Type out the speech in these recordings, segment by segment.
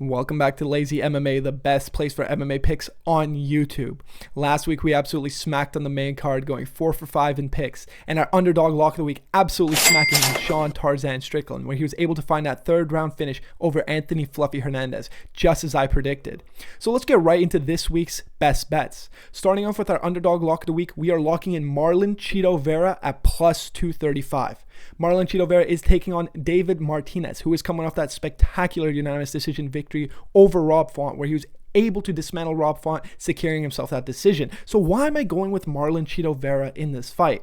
Welcome back to Lazy MMA, the best place for MMA picks on YouTube. Last week, we absolutely smacked on the main card, going 4 for 5 in picks, and our underdog lock of the week absolutely smacking Sean Tarzan Strickland, where he was able to find that third round finish over Anthony Fluffy Hernandez, just as I predicted. So let's get right into this week's best bets. Starting off with our underdog lock of the week, we are locking in Marlon Chito Vera at plus 235. Marlon Chito Vera is taking on David Martinez, who is coming off that spectacular unanimous decision victory over Rob Font, where he was able to dismantle Rob Font, securing himself that decision. So why am I going with Marlon Chito Vera in this fight?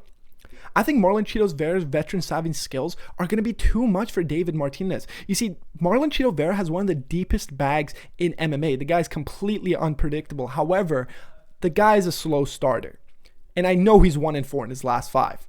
I think Marlon Chito Vera's veteran savvy skills are going to be too much for David Martinez. You see, Marlon Chito Vera has one of the deepest bags in MMA. The guy's completely unpredictable. However, the guy's a slow starter. And I know he's 1-4 in his last 5.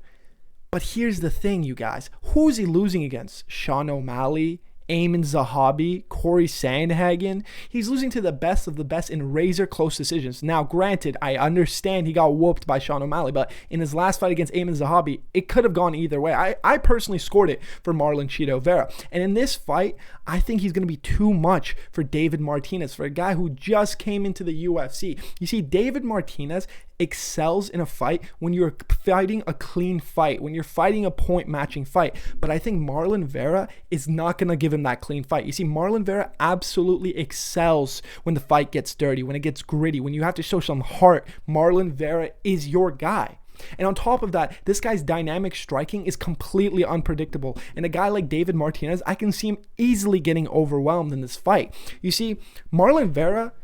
But here's the thing, you guys. Who is he losing against? Sean O'Malley, Eamon Zahabi, Corey Sandhagen? He's losing to the best of the best in razor close decisions. Now, granted, I understand he got whooped by Sean O'Malley, but in his last fight against Eamon Zahabi, it could have gone either way. I personally scored it for Marlon Chito Vera. And in this fight, I think he's going to be too much for David Martinez, for a guy who just came into the UFC. You see, David Martinez excels in a fight when you're fighting a clean fight, when you're fighting a point matching fight. But I think Marlon Vera is not going to give him that clean fight. You see, Marlon Vera absolutely excels when the fight gets dirty, when it gets gritty, when you have to show some heart. Marlon Vera is your guy. And on top of that, this guy's dynamic striking is completely unpredictable. And a guy like David Martinez, I can see him easily getting overwhelmed in this fight. You see, Marlon Vera,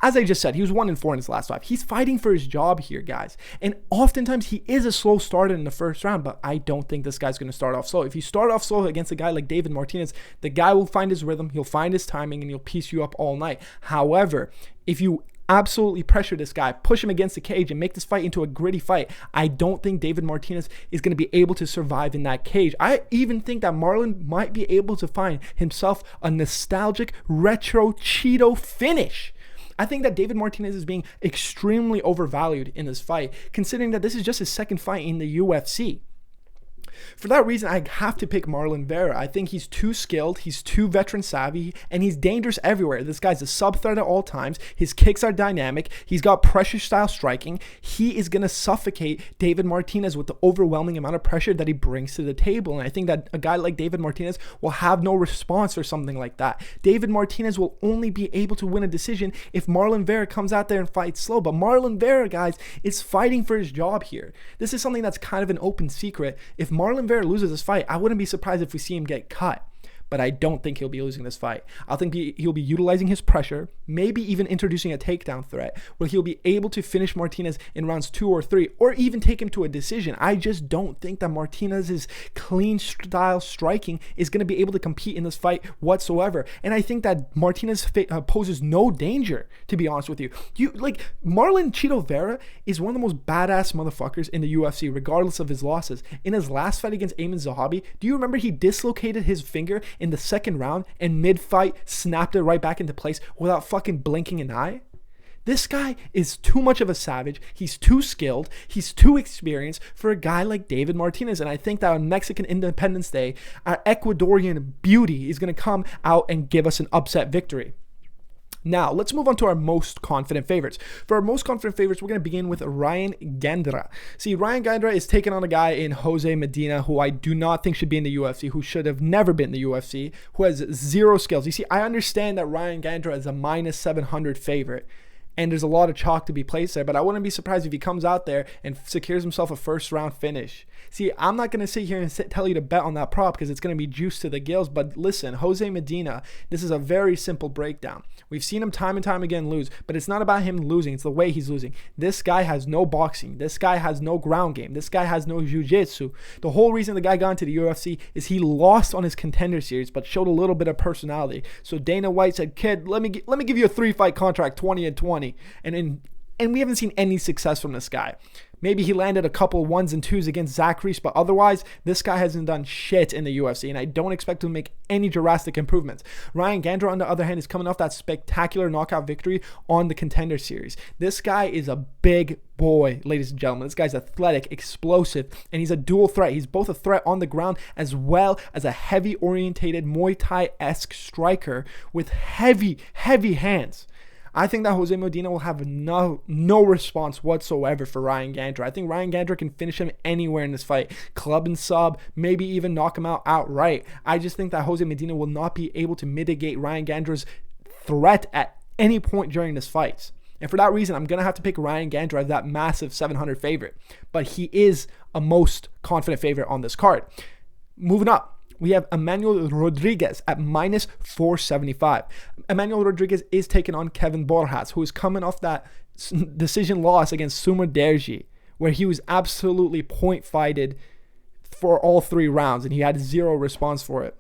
as I just said, he was 1-4 in his last 5. He's fighting for his job here, guys. And oftentimes he is a slow starter in the first round, but I don't think this guy's going to start off slow. If you start off slow against a guy like David Martinez, the guy will find his rhythm, he'll find his timing, and he'll piece you up all night. However, if you absolutely pressure this guy, push him against the cage, and make this fight into a gritty fight, I don't think David Martinez is going to be able to survive in that cage. I even think that Marlon might be able to find himself a nostalgic retro Cheeto finish. I think that David Martinez is being extremely overvalued in this fight, considering that this is just his second fight in the UFC. For that reason, I have to pick Marlon Vera. I think he's too skilled, he's too veteran savvy, and he's dangerous everywhere. This guy's a sub threat at all times. His kicks are dynamic. He's got pressure style striking. He is going to suffocate David Martinez with the overwhelming amount of pressure that he brings to the table. And I think that a guy like David Martinez will have no response for something like that. David Martinez will only be able to win a decision if Marlon Vera comes out there and fights slow. But Marlon Vera, guys, is fighting for his job here. This is something that's kind of an open secret. If Marlon Vera loses this fight, I wouldn't be surprised if we see him get cut. But I don't think he'll be losing this fight. I think he'll be utilizing his pressure, maybe even introducing a takedown threat, where he'll be able to finish Martinez in rounds 2 or 3, or even take him to a decision. I just don't think that Martinez's clean style striking is going to be able to compete in this fight whatsoever. And I think that Martinez poses no danger, to be honest with you. Marlon Chito Vera is one of the most badass motherfuckers in the UFC, regardless of his losses. In his last fight against Eamon Zahabi, do you remember he dislocated his finger in the second round and mid-fight snapped it right back into place without fucking blinking an eye? This guy is too much of a savage. He's too skilled. He's too experienced for a guy like David Martinez. And I think that on Mexican Independence Day, our Ecuadorian beauty is going to come out and give us an upset victory. Now, let's move on to our most confident favorites. For our most confident favorites, we're going to begin with Ryan Gandra. See, Ryan Gandra is taking on a guy in Jose Medina who I do not think should be in the UFC, who should have never been in the UFC, who has zero skills. You see, I understand that Ryan Gandra is a minus 700 favorite, and there's a lot of chalk to be placed there, but I wouldn't be surprised if he comes out there and secures himself a first-round finish. See, I'm not going to sit here and tell you to bet on that prop because it's going to be juiced to the gills, but listen, Jose Medina, this is a very simple breakdown. We've seen him time and time again lose, but it's not about him losing. It's the way he's losing. This guy has no boxing. This guy has no ground game. This guy has no jiu-jitsu. The whole reason the guy got into the UFC is he lost on his contender series, but showed a little bit of personality. So Dana White said, kid, let me give you a 3-fight contract, 20-20. And we haven't seen any success from this guy. Maybe he landed a couple 1s and 2s against Zach Reese, but otherwise, this guy hasn't done shit in the UFC, and I don't expect him to make any drastic improvements. Ryan Gandra, on the other hand, is coming off that spectacular knockout victory on the Contender Series. This guy is a big boy, ladies and gentlemen. This guy's athletic, explosive, and he's a dual threat. He's both a threat on the ground as well as a heavy-orientated Muay Thai-esque striker with heavy hands. I think that Jose Medina will have no response whatsoever for Ryan Gandra. I think Ryan Gandra can finish him anywhere in this fight. Club and sub, maybe even knock him out outright. I just think that Jose Medina will not be able to mitigate Ryan Gandra's threat at any point during this fight. And for that reason, I'm going to have to pick Ryan Gandra as that massive 700 favorite. But he is a most confident favorite on this card. Moving up, we have Emmanuel Rodriguez at minus 475. Emmanuel Rodriguez is taking on Kevin Borjas, who is coming off that decision loss against Sumar Derji, where he was absolutely point fighted for all 3 rounds, and he had 0 response for it.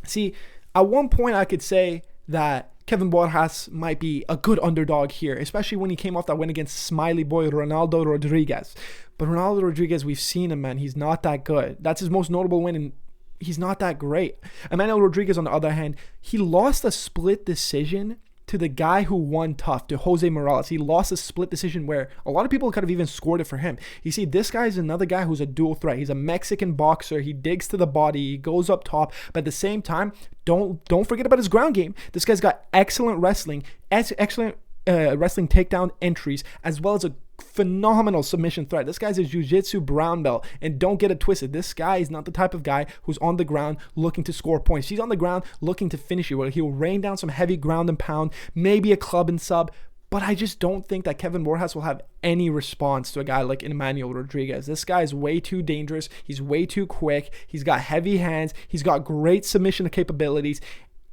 See, at one point I could say that Kevin Borjas might be a good underdog here, especially when he came off that win against Smiley boy Ronaldo Rodriguez. But Ronaldo Rodriguez, we've seen him, man. He's not that good. That's his most notable win, and he's not that great. Emmanuel Rodriguez, on the other hand, he lost a split decision to the guy who won tough, to Jose Morales. He lost a split decision where a lot of people could have even scored it for him. You see, this guy is another guy who's a dual threat. He's a Mexican boxer. He digs to the body. He goes up top. But at the same time, don't forget about his ground game. This guy's got excellent wrestling, excellent wrestling takedown entries, as well as a phenomenal submission threat. This guy's a jiu-jitsu brown belt, and don't get it twisted. This guy is not the type of guy who's on the ground looking to score points. He's on the ground looking to finish you, where he'll rain down some heavy ground and pound, maybe a club and sub. But I just don't think that Kevin Borjas will have any response to a guy like Emmanuel Rodriguez. This guy is way too dangerous. He's way too quick. He's got heavy hands. He's got great submission capabilities.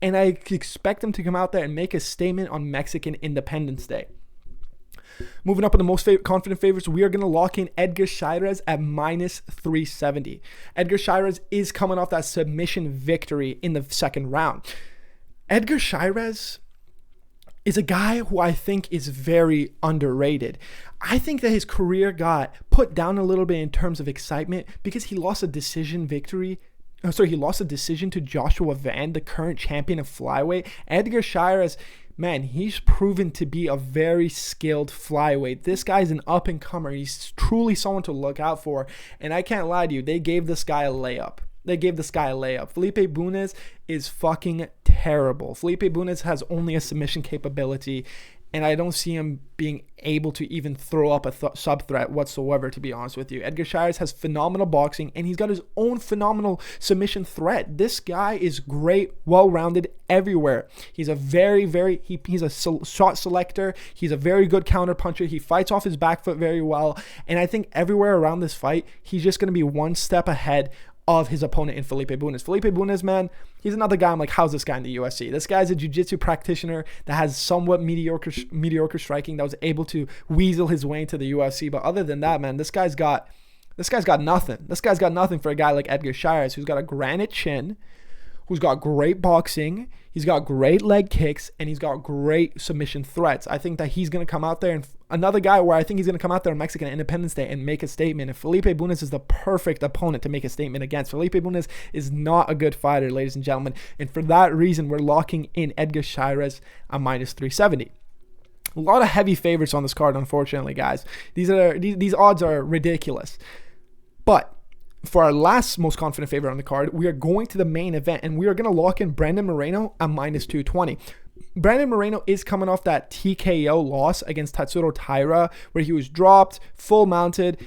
And I expect him to come out there and make a statement on Mexican Independence Day. Moving up on the most confident favorites, we are going to lock in Edgar Chairez at minus 370. Edgar Chairez is coming off that submission victory in the second round. Edgar Chairez is a guy who I think is very underrated. I think that his career got put down a little bit in terms of excitement because he lost a decision victory. He lost a decision to Joshua Van, the current champion of flyweight. Edgar Chairez, man, he's proven to be a very skilled flyweight. This guy's an up-and-comer. He's truly someone to look out for. And I can't lie to you, they gave this guy a layup. Felipe Bunes is fucking terrible. Felipe Bunes has only a submission capability, and I don't see him being able to even throw up a sub-threat whatsoever, to be honest with you. Edgar Chairez has phenomenal boxing, and he's got his own phenomenal submission threat. This guy is great, well-rounded everywhere. He's a he's a shot selector. He's a very good counter puncher. He fights off his back foot very well, and I think everywhere around this fight, he's just going to be one step ahead of his opponent in Felipe Bunes. Felipe Bunes, man, he's another guy I'm like, how's this guy in the UFC? This guy's a jiu-jitsu practitioner that has somewhat mediocre striking, that was able to weasel his way into the UFC. But other than that, man, this guy's got nothing. This guy's got nothing for a guy like Edgar Chairez, who's got a granite chin, who's got great boxing, he's got great leg kicks, and he's got great submission threats. I think that he's going to come out there, and another guy where I think he's going to come out there on Mexican Independence Day and make a statement. And Felipe Bunes is the perfect opponent to make a statement against. Felipe Bunes is not a good fighter, ladies and gentlemen. And for that reason, we're locking in Edgar Chairez at minus 370. A lot of heavy favorites on this card, unfortunately, guys. These odds are ridiculous. But for our last most confident favorite on the card, we are going to the main event, and we are going to lock in Brandon Moreno at minus 220. Brandon Moreno is coming off that TKO loss against Tatsuro Taira, where he was dropped, full mounted,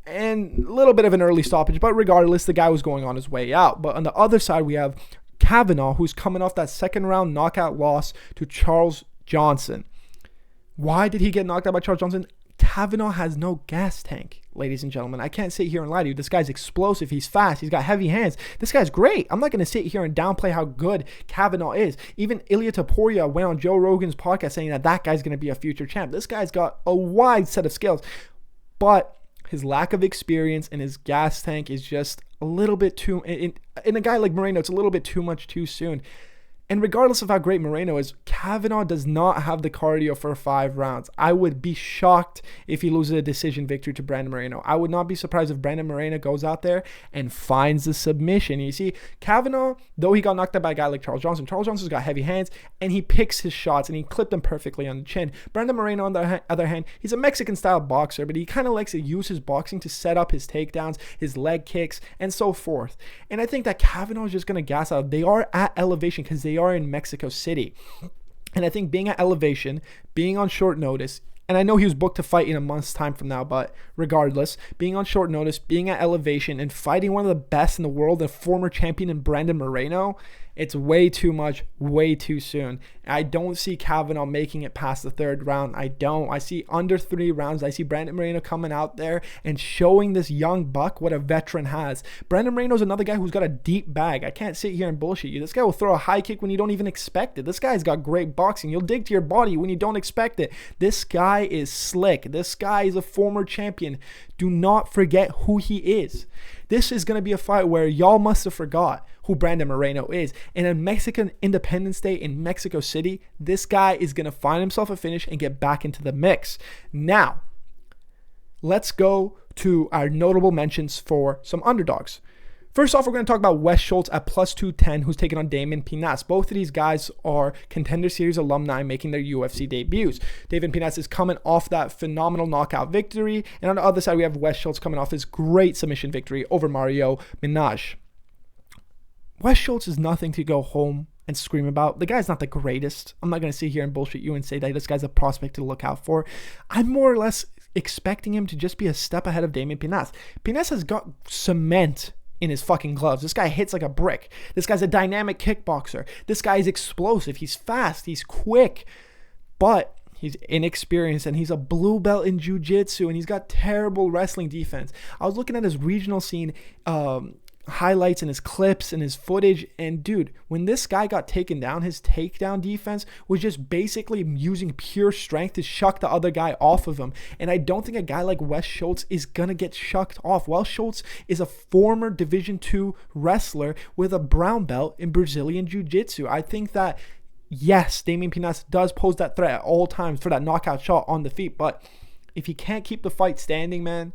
and a little bit of an early stoppage. But regardless, the guy was going on his way out. But on the other side, we have Kavanagh, who's coming off that second round knockout loss to Charles Johnson. Why did he get knocked out by Charles Johnson? Kavanagh has no gas tank, ladies and gentlemen. I can't sit here and lie to you. This guy's explosive. He's fast. He's got heavy hands. This guy's great. I'm not going to sit here and downplay how good Kavanagh is. Even Ilia Topuria went on Joe Rogan's podcast saying that guy's going to be a future champ. This guy's got a wide set of skills, but his lack of experience and his gas tank is just a little bit too, in a guy like Moreno, it's a little bit too much too soon. And regardless of how great Moreno is, Kavanagh does not have the cardio for 5 rounds. I would be shocked if he loses a decision victory to Brandon Moreno. I would not be surprised if Brandon Moreno goes out there and finds the submission. You see, Kavanagh, though he got knocked out by a guy like Charles Johnson's got heavy hands, and he picks his shots, and he clipped them perfectly on the chin. Brandon Moreno, on the other hand, he's a Mexican-style boxer, but he kind of likes to use his boxing to set up his takedowns, his leg kicks, and so forth. And I think that Kavanagh is just going to gas out. They are at elevation because they are in Mexico City. And I think being at elevation, being on short notice, and I know he was booked to fight in a month's time from now, but regardless, being on short notice, being at elevation, and fighting one of the best in the world, a former champion in Brandon Moreno, it's way too much, way too soon. I don't see Kavanagh making it past the 3rd round. I don't. I see under 3 rounds. I see Brandon Moreno coming out there and showing this young buck what a veteran has. Brandon Moreno's another guy who's got a deep bag. I can't sit here and bullshit you. This guy will throw a high kick when you don't even expect it. This guy's got great boxing. You'll dig to your body when you don't expect it. This guy is slick. This guy is a former champion. Do not forget who he is. This is going to be a fight where y'all must have forgot who Brandon Moreno is. And in Mexican Independence Day in Mexico City, this guy is going to find himself a finish and get back into the mix. Now, let's go to our notable mentions for some underdogs. First off, we're going to talk about Wes Schultz at plus 210, who's taking on Damien Pinas. Both of these guys are Contender Series alumni making their UFC debuts. Damien Pinas is coming off that phenomenal knockout victory. And on the other side, we have Wes Schultz coming off his great submission victory over Mario Minaj. Wes Schultz is nothing to go home and scream about. The guy's not the greatest. I'm not going to sit here and bullshit you and say that this guy's a prospect to look out for. I'm more or less expecting him to just be a step ahead of Damien Pinas. Pinas has got cement in his fucking gloves. This guy hits like a brick. This guy's a dynamic kickboxer. This guy is explosive. He's fast. He's quick. But he's inexperienced, and he's a blue belt in jiu-jitsu, and he's got terrible wrestling defense. I was looking at his regional scene highlights and his clips and his footage, and dude, when this guy got taken down, his takedown defense was just basically using pure strength to shuck the other guy off of him. And I don't think a guy like Wes Schultz is gonna get shucked off. Wes Schultz is a former Division II wrestler with a brown belt in Brazilian jiu-jitsu. I think that yes, Damien Pinas does pose that threat at all times for that knockout shot on the feet, but if he can't keep the fight standing, man,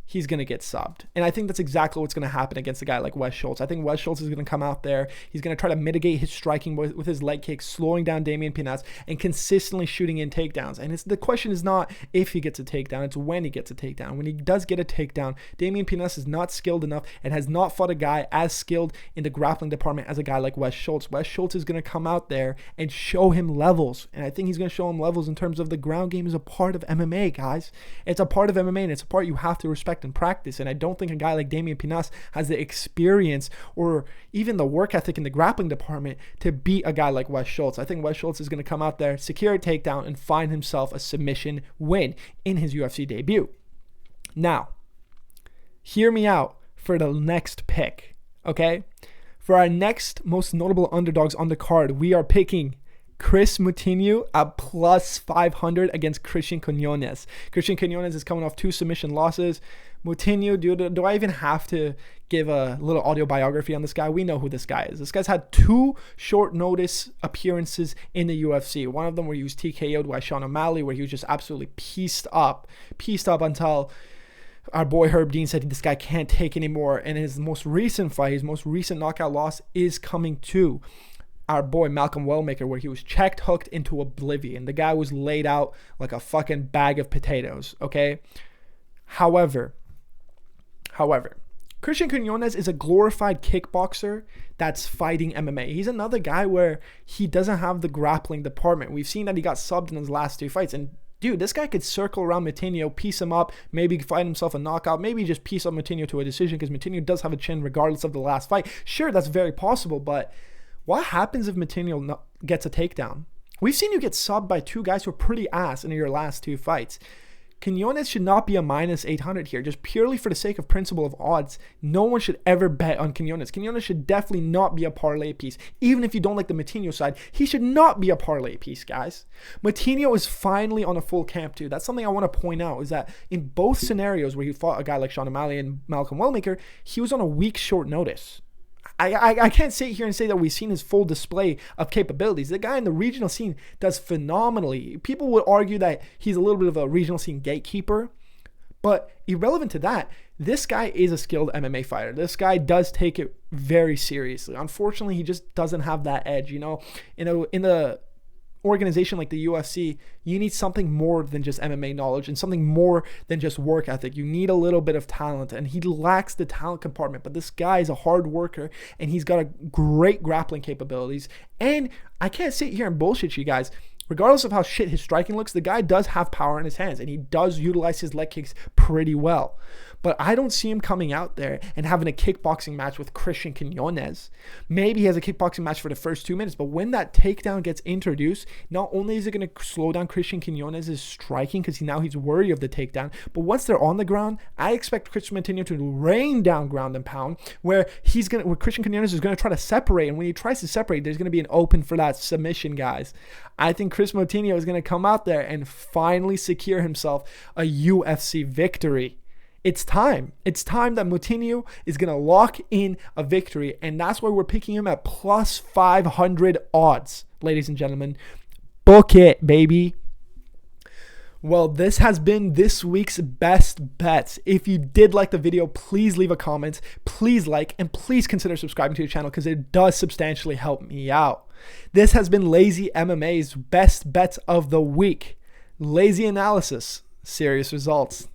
he's going to get subbed. And I think that's exactly what's going to happen against a guy like Wes Schultz. I think Wes Schultz is going to come out there. He's going to try to mitigate his striking with his leg kicks, slowing down Damien Pinas and consistently shooting in takedowns. And the question is not if he gets a takedown, it's when he gets a takedown. When he does get a takedown, Damien Pinas is not skilled enough and has not fought a guy as skilled in the grappling department as a guy like Wes Schultz. Wes Schultz is going to come out there and show him levels. And I think he's going to show him levels in terms of the ground game is a part of MMA, guys. It's a part of MMA, and it's a part you have to respect and practice. And I don't think a guy like Damien Pinas has the experience or even the work ethic in the grappling department to beat a guy like Wes Schultz. I think Wes Schultz is going to come out there, secure a takedown, and find himself a submission win in his UFC debut. Now, hear me out for the next pick, okay? For our next most notable underdogs on the card, we are picking Chris Moutinho at plus 500 against Christian Quinones. Christian Quinones is coming off 2 submission losses. Moutinho, dude, do I even have to give a little audio biography on this guy? We know who this guy is. This guy's had 2 short notice appearances in the UFC. One of them where he was TKO'd by Sean O'Malley, where he was just absolutely pieced up until our boy Herb Dean said this guy can't take anymore. And his most recent fight, his most recent knockout loss is coming to our boy Malcolm Wellmaker, where he was checked, hooked into oblivion. The guy was laid out like a fucking bag of potatoes, okay? However, Christian Quinones is a glorified kickboxer that's fighting MMA. He's another guy where he doesn't have the grappling department. We've seen that he got subbed in his last 2 fights, and dude, this guy could circle around Moutinho, piece him up, maybe find himself a knockout, maybe just piece up Moutinho to a decision, because Moutinho does have a chin regardless of the last fight. Sure, that's very possible, but what happens if Moutinho gets a takedown? We've seen you get subbed by 2 guys who are pretty ass in your last 2 fights. Quinones should not be a minus 800 here, just purely for the sake of principle of odds. No one should ever bet on Quinones. Quinones should definitely not be a parlay piece. Even if you don't like the Moutinho side, he should not be a parlay piece, guys. Moutinho is finally on a full camp too. That's something I want to point out, is that in both scenarios where he fought a guy like Sean O'Malley and Malcolm Wellmaker, he was on a week's short notice. I can't sit here and say that we've seen his full display of capabilities. The guy in the regional scene does phenomenally. People would argue that he's a little bit of a regional scene gatekeeper, but irrelevant to that, this guy is a skilled MMA fighter. This guy does take it very seriously. Unfortunately, he just doesn't have that edge. In the organization like the UFC, you need something more than just MMA knowledge and something more than just work ethic. You need a little bit of talent, and he lacks the talent compartment. But this guy is a hard worker, and he's got a great grappling capabilities. And I can't sit here and bullshit you guys. Regardless of how shit his striking looks, the guy does have power in his hands, and he does utilize his leg kicks pretty well. But I don't see him coming out there and having a kickboxing match with Christian Quinones. Maybe he has a kickboxing match for the first 2 minutes, but when that takedown gets introduced, not only is it going to slow down Christian Quinones' striking because now he's worried of the takedown, but once they're on the ground, I expect Christian Moutinho to rain down ground and pound where Christian Quinones is going to try to separate, and when he tries to separate, there's going to be an open for that submission, guys. I think Chris Moutinho is going to come out there and finally secure himself a UFC victory. It's time. It's time that Moutinho is going to lock in a victory, and that's why we're picking him at plus 500 odds, ladies and gentlemen. Book it, baby. Well, this has been this week's best bets. If you did like the video, please leave a comment, please like, and please consider subscribing to the channel because it does substantially help me out. This has been Lazy MMA's best bets of the week. Lazy analysis, serious results.